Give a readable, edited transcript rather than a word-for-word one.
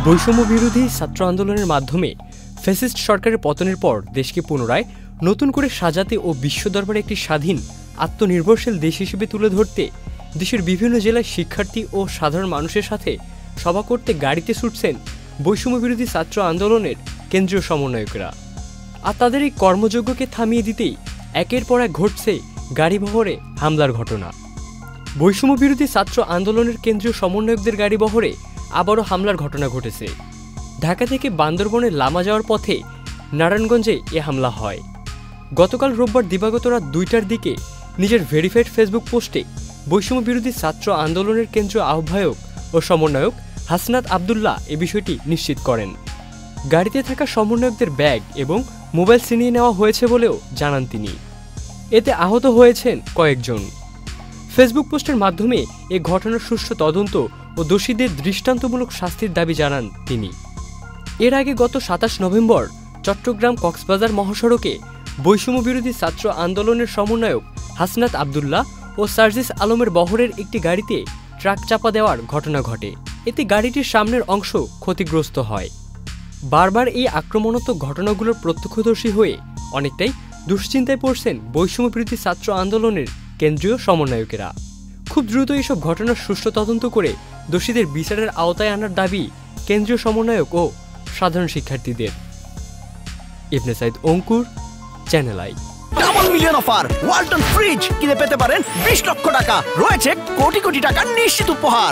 বৈষম্য বিরোধী ছাত্র আন্দোলনের মাধ্যমে ফ্যাসিস্ট সরকারের পতনের পর দেশকে পুনরায় নতুন করে সাজাতে ও বিশ্ব দরবারে একটি স্বাধীন আত্মনির্ভরশীল দেশ হিসেবে তুলে ধরতে দেশের বিভিন্ন জেলায় শিক্ষার্থী ও সাধারণ মানুষের সাথে সভা করতে গাড়িতে ছুটছেন বৈষম্য বিরোধী ছাত্র আন্দোলনের কেন্দ্রীয় সমন্বয়করা। আর তাদের এই কর্মযজ্ঞকে থামিয়ে দিতেই একের পর এক ঘটছে গাড়িবহরে হামলার ঘটনা। বৈষম্য বিরোধী ছাত্র আন্দোলনের কেন্দ্রীয় সমন্বয়কদের গাড়িবহরে আবারও হামলার ঘটনা ঘটেছে। ঢাকা থেকে বান্দরবনের লামা যাওয়ার পথে নারায়ণগঞ্জে এ হামলা হয়। গতকাল রোববার দিবাগত রাত ২টার দিকে নিজের ভেরিফাইড ফেসবুক পোস্টে বৈষম্য বিরোধী ছাত্র আন্দোলনের কেন্দ্রীয় আহ্বায়ক ও সমন্বয়ক হাসনাত আবদুল্লাহ এ বিষয়টি নিশ্চিত করেন। গাড়িতে থাকা সমন্বয়কদের ব্যাগ এবং মোবাইল ছিনিয়ে নেওয়া হয়েছে বলেও জানান তিনি। এতে আহত হয়েছেন কয়েকজন। ফেসবুক পোস্টের মাধ্যমে এ ঘটনার সুষ্ঠু তদন্ত ও দোষীদের দৃষ্টান্তমূলক শাস্তির দাবি জানান তিনি। এর আগে গত ২৭ নভেম্বর চট্টগ্রাম কক্সবাজার মহাসড়কে বৈষম্য বিরোধী ছাত্র আন্দোলনের সমন্বয়ক হাসনাত আবদুল্লাহ ও সার্জিস আলমের বহরের একটি গাড়িতে ট্রাক চাপা দেওয়ার ঘটনা ঘটে। এতে গাড়িটির সামনের অংশ ক্ষতিগ্রস্ত হয়। বারবার এই আক্রমণাত্মক ঘটনাগুলোর প্রত্যক্ষদর্শী হয়ে অনেকটাই দুশ্চিন্তায় পড়ছেন বৈষম্য বিরোধী ছাত্র আন্দোলনের কেন্দ্রীয় সমন্বয়কেরা। খুব দ্রুত এসব ঘটনার সুষ্ঠু তদন্ত করে দোষীদের বিচারের আওতায় আনার দাবি কেন্দ্রীয় সমন্বয়ক ও সাধারণ শিক্ষার্থীদের। Ibne Saeed Ankur, channel I. Double million offer Walton fridge কিনে পেতে পারেন 20 লক্ষ টাকা, রয়েছে কোটি কোটি টাকার নিশ্চিত উপহার।